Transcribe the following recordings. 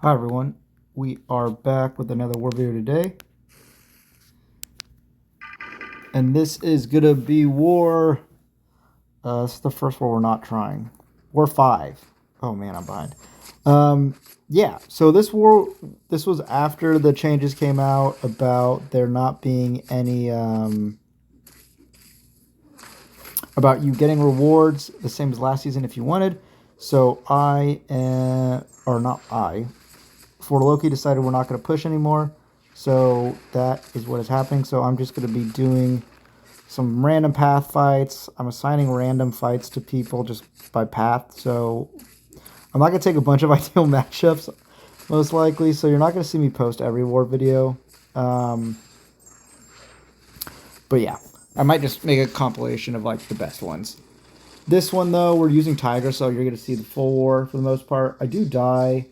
Hi everyone, we are back with another war video today, and this is gonna be war. This is the first war we're not trying. War 5. Oh man, I'm behind. Yeah. So this was after the changes came out about there not being any about you getting rewards the same as last season if you wanted. So For Loki decided we're not going to push anymore. So that is what is happening. So I'm just going to be doing some random path fights. I'm assigning random fights to people just by path. So I'm not going to take a bunch of ideal matchups, most likely. So you're not going to see me post every war video. But yeah, I might just make a compilation of like the best ones. This one though, we're using Tigra, so you're going to see the full war for the most part. I do die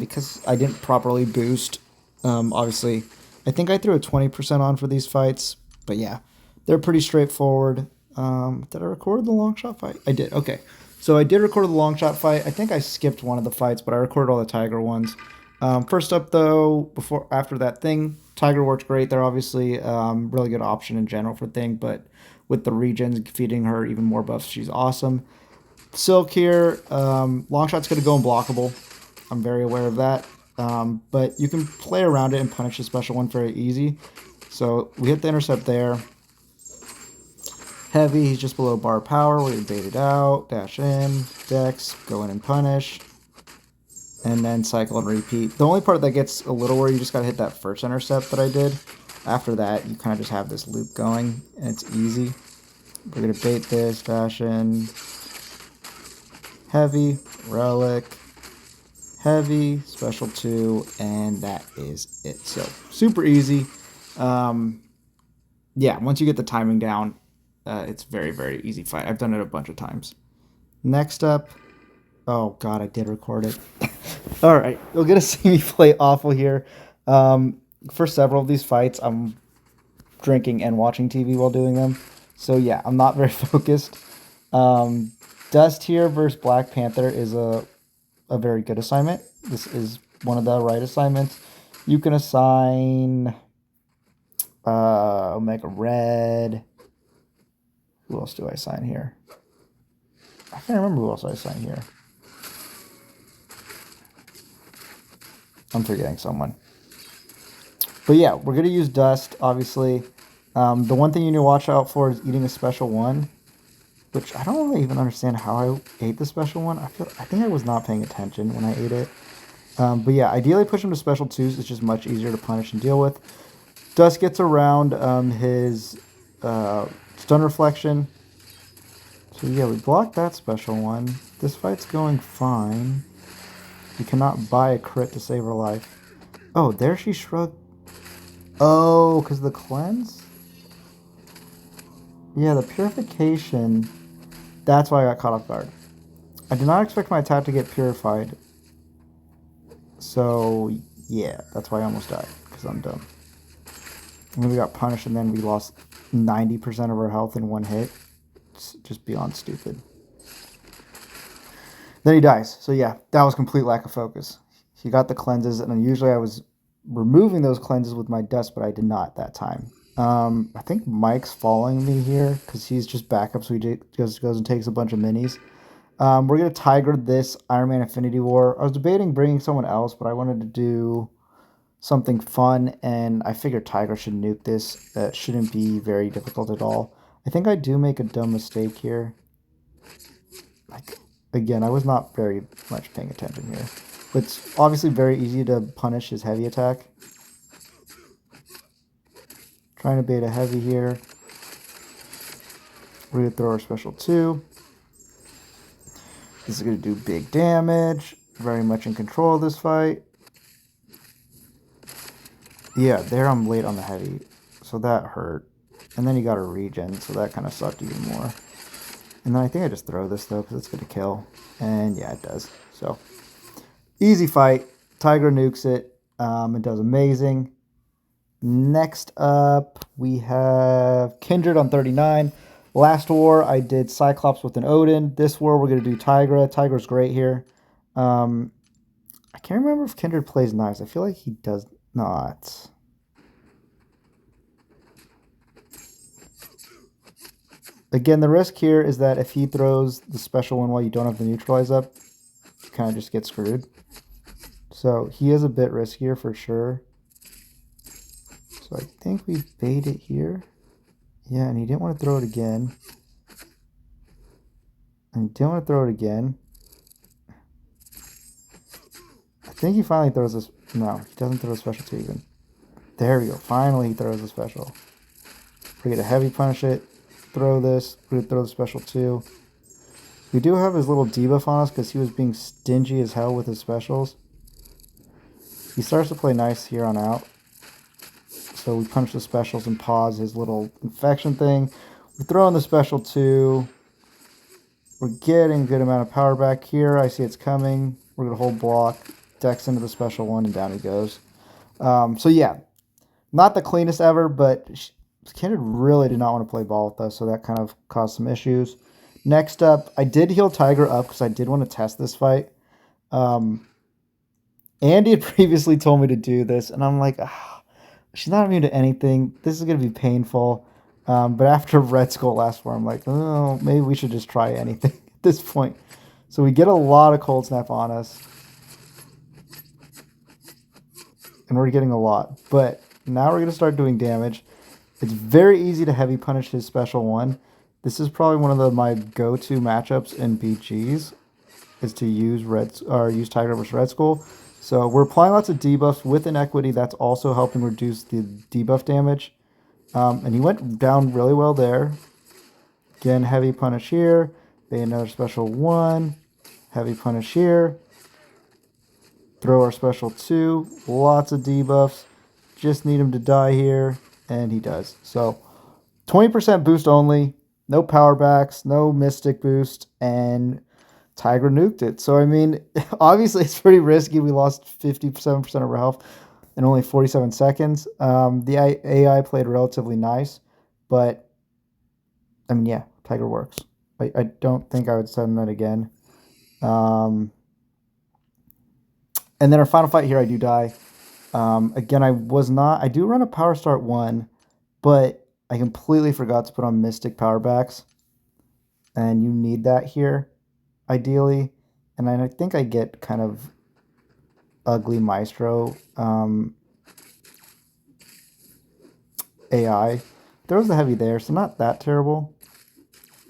because I didn't properly boost. Obviously, I think I threw a 20% on for these fights, but yeah, they're pretty straightforward. Did I record the Longshot fight? I did. Okay, so I did record the Longshot fight. I think I skipped one of the fights, but I recorded all the Tiger ones. First up though, after that thing, Tiger worked great. They're obviously really good option in general for thing, but with the regions feeding her even more buffs, she's awesome. Silk here, Longshot's going to go unblockable. I'm very aware of that. But you can play around it and punish the special one very easy. So we hit the intercept there. Heavy, he's just below bar power. We're going to bait it out, dash in, dex, go in and punish. And then cycle and repeat. The only part that gets a little where you just got to hit that first intercept that I did. After that, you kind of just have this loop going, and it's easy. We're going to bait this, dash in, heavy, relic, heavy, special 2, and that is it. So super easy. Yeah, once you get the timing down, it's very, very easy fight. I've done it a bunch of times. Next up, oh god, I did record it. All right, you're gonna see me play awful here. For several of these fights, I'm drinking and watching TV while doing them. So yeah, I'm not very focused. Dust here versus Black Panther is a very good assignment. This is one of the right assignments. You can assign Omega Red. Who else do I assign here? I can't remember who else I assign here. I'm forgetting someone. But yeah, we're going to use Dust, obviously. The one thing you need to watch out for is eating a special one, which I don't really even understand how I ate the special one. I think I was not paying attention when I ate it. But yeah, ideally push him to special 2s. It's just much easier to punish and deal with. Dust gets around his stun reflection. So yeah, we blocked that special one. This fight's going fine. We cannot buy a crit to save her life. Oh, there she shrugged. Oh, because the cleanse? Yeah, the purification. That's why I got caught off guard. I did not expect my attack to get purified. So, yeah, that's why I almost died, because I'm dumb. And then we got punished, and then we lost 90% of our health in one hit. It's just beyond stupid. Then he dies. So, yeah, that was complete lack of focus. He got the cleanses, and then usually I was removing those cleanses with my dust, but I did not that time. I think Mike's following me here, because he's just backup, so he just goes and takes a bunch of minis. We're going to Tiger this Iron Man Infinity War. I was debating bringing someone else, but I wanted to do something fun, and I figured Tiger should nuke this. It shouldn't be very difficult at all. I think I do make a dumb mistake here. Like, again, I was not very much paying attention here. But it's obviously very easy to punish his heavy attack. Trying to bait a heavy here. We're going to throw our special 2. This is going to do big damage. Very much in control of this fight. Yeah, there I'm late on the heavy. So that hurt. And then he got a regen, so that kind of sucked even more. And then I think I just throw this, though, because it's going to kill. And yeah, it does. So, easy fight. Tiger nukes it. It does amazing. Next up, we have Kindred on 39. Last war, I did Cyclops with an Odin. This war, we're going to do Tigra. Tigra's great here. I can't remember if Kindred plays knives. I feel like he does not. Again, the risk here is that if he throws the special one while you don't have the neutralize up, you kind of just get screwed. So he is a bit riskier for sure. So I think we bait it here. Yeah, and he didn't want to throw it again. And he didn't want to throw it again. I think he finally throws this. No, he doesn't throw a special 2 even. There we go. Finally, he throws a special. We're going to heavy punish it. Throw this. We're going to throw the special 2. We do have his little debuff on us because he was being stingy as hell with his specials. He starts to play nice here on out. So we punish the specials and pause his little infection thing. We throw in the special 2. We're getting a good amount of power back here. I see it's coming. We're going to hold block. Dex into the special 1 and down he goes. So yeah, not the cleanest ever, but Kindred really did not want to play ball with us, so that kind of caused some issues. Next up, I did heal Tigra up because I did want to test this fight. Andy had previously told me to do this, and I'm like, she's not immune to anything. This is going to be painful. But after Red Skull last war, I'm like, oh, maybe we should just try anything at this point. So we get a lot of Cold Snap on us. And we're getting a lot. But now we're going to start doing damage. It's very easy to heavy punish his special 1. This is probably one of my go-to matchups in BGs, is to use use Tigra versus Red Skull. So we're applying lots of debuffs with inequity. That's also helping reduce the debuff damage. And he went down really well there. Again, heavy punish here. Bait another special 1. Heavy punish here. Throw our special 2. Lots of debuffs. Just need him to die here. And he does. So 20% boost only. No power backs. No mystic boost. And Tigra nuked it. So, I mean, obviously it's pretty risky. We lost 57% of our health in only 47 seconds. The AI played relatively nice. But, I mean, yeah, Tigra works. I don't think I would send that again. And then our final fight here, I do die. Again, I do run a Power Start 1, but I completely forgot to put on Mystic Power Backs. And you need that here, ideally. And I think I get kind of ugly Maestro AI. Throws the heavy there, so not that terrible.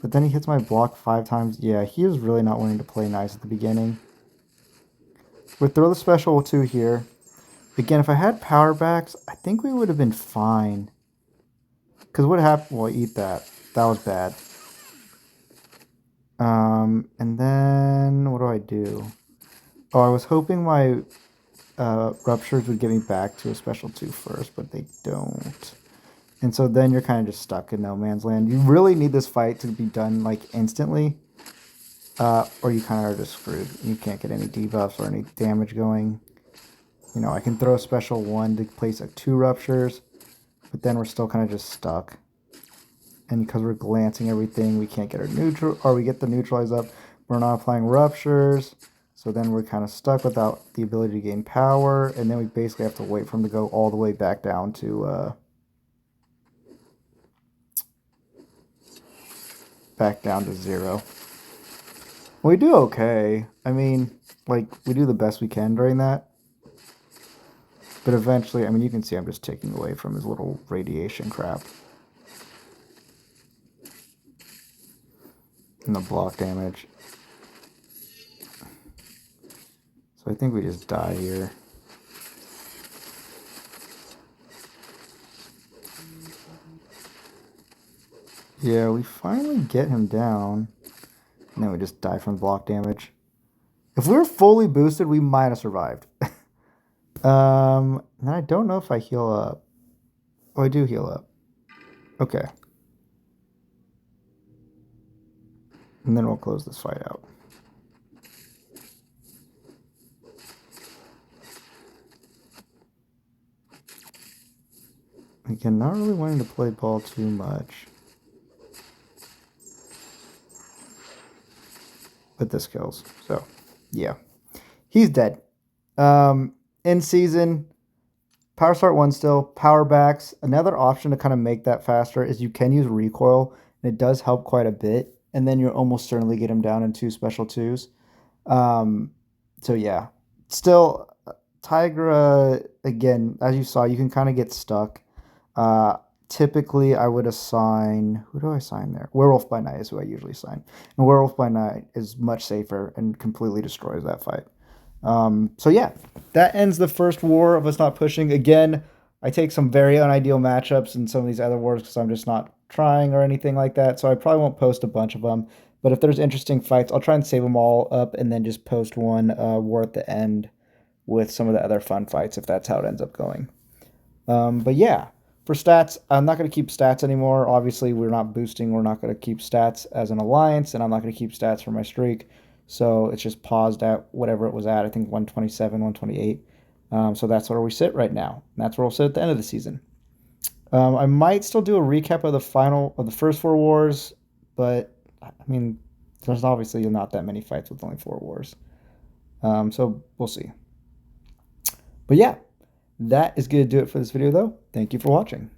But then he hits my block 5 times. Yeah, he was really not wanting to play nice at the beginning. We'll throw the special 2 here. Again, if I had power backs, I think we would have been fine. Because what happened? Well, eat that. That was bad. And then what do I do? Oh, I was hoping my ruptures would get me back to a special 2 first, but they don't. And so then you're kind of just stuck in no man's land. You really need this fight to be done like instantly. Or you kind of are just screwed. You can't get any debuffs or any damage going. You know, I can throw a special 1 to place like 2 ruptures, but then we're still kind of just stuck. And because we're glancing everything, we can't get our neutral, or we get the neutralize up. We're not applying ruptures, so then we're kind of stuck without the ability to gain power, and then we basically have to wait for him to go all the way back down to 0. We do okay. I mean, like, we do the best we can during that. But eventually, I mean, you can see I'm just taking away from his little radiation crap. And the block damage. So I think we just die here. Yeah, we finally get him down. And then we just die from block damage. If we were fully boosted, we might have survived. And I don't know if I heal up. Oh, I do heal up. Okay. And then we'll close this fight out. Again, not really wanting to play ball too much. But this kills. So, yeah. He's dead. In season, Power Start 1 still, power backs. Another option to kind of make that faster is you can use recoil, and it does help quite a bit. And then you'll almost certainly get him down in 2 special 2s. Um, so yeah, still, Tigra, again, as you saw, you can kind of get stuck. Uh, Typically, I would assign, who do I assign there? Werewolf by Night is who I usually assign. And Werewolf by Night is much safer and completely destroys that fight. So yeah, that ends the first war of us not pushing. Again, I take some very unideal matchups in some of these other wars because I'm just not trying or anything like that. So I probably won't post a bunch of them. But if there's interesting fights, I'll try and save them all up and then just post one war at the end with some of the other fun fights if that's how it ends up going. But yeah, for stats, I'm not going to keep stats anymore. Obviously, we're not boosting. We're not going to keep stats as an alliance, and I'm not going to keep stats for my streak. So it's just paused at whatever it was at. I think 127, 128. So that's where we sit right now. And that's where we'll sit at the end of the season. I might still do a recap of the first 4 wars, but I mean, there's obviously not that many fights with only 4 wars. So we'll see. But yeah, that is going to do it for this video, though. Thank you for watching.